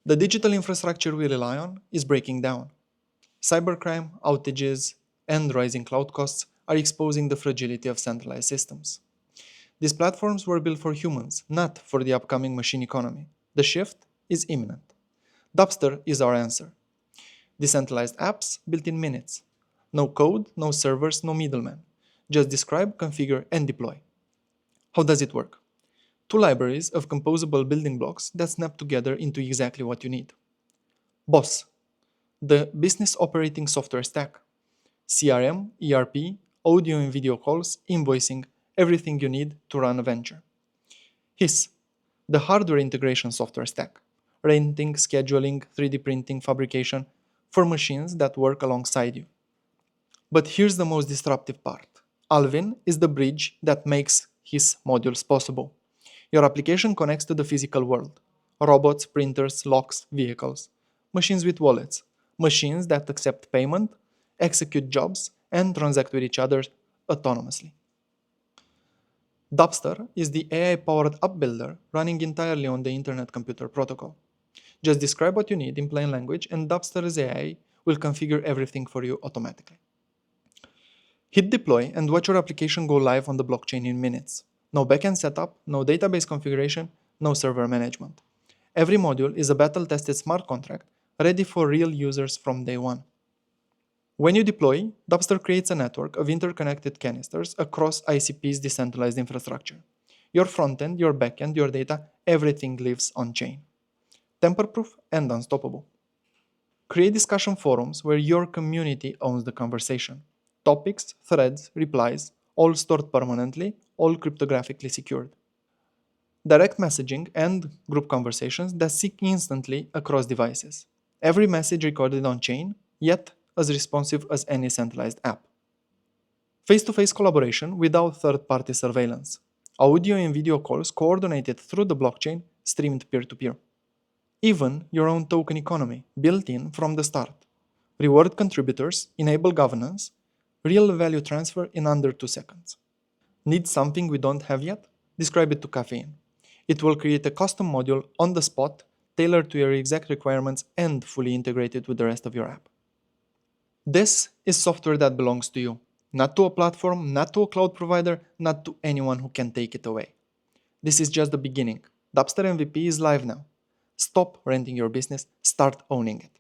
The digital infrastructure we rely on is breaking down. Cybercrime, outages, and rising cloud costs are exposing the fragility of centralized systems. These platforms were built for humans, not for the upcoming machine economy. The shift is imminent. Dappster is our answer. Decentralized apps built in minutes. No code, no servers, no middlemen. Just describe, configure, and deploy. How does it work? Two libraries of composable building blocks that snap together into exactly what you need. BOSS, the business operating software stack. CRM, ERP, audio and video calls, invoicing, everything you need to run a venture. HIS, the hardware integration software stack. Renting, scheduling, 3D printing, fabrication for machines that work alongside you. But here's the most disruptive part. Alvin is the bridge that makes his modules possible. Your application connects to the physical world. Robots, printers, locks, vehicles. Machines with wallets. Machines that accept payment, execute jobs, and transact with each other autonomously. Dappster is the AI-powered app builder running entirely on the Internet Computer Protocol. Just describe what you need in plain language and Dappster's AI will configure everything for you automatically. Hit deploy and watch your application go live on the blockchain in minutes. No backend setup, no database configuration, no server management. Every module is a battle-tested smart contract ready for real users from day one. When you deploy, Dappster creates a network of interconnected canisters across ICP's decentralized infrastructure. Your frontend, your backend, your data, everything lives on-chain. Tamper-proof and unstoppable. Create discussion forums where your community owns the conversation. Topics, threads, replies, all stored permanently, all cryptographically secured. Direct messaging and group conversations that sync instantly across devices. Every message recorded on-chain, yet as responsive as any centralized app. Face-to-face collaboration without third-party surveillance. Audio and video calls coordinated through the blockchain, streamed peer-to-peer. Even your own token economy, built in from the start. Reward contributors, enable governance, real value transfer in under 2 seconds. Need something we don't have yet? Describe it to Caffeine. It will create a custom module on the spot, tailored to your exact requirements and fully integrated with the rest of your app. This is software that belongs to you, not to a platform, not to a cloud provider, not to anyone who can take it away. This is just the beginning. Dappster MVP is live now. Stop renting your business, start owning it.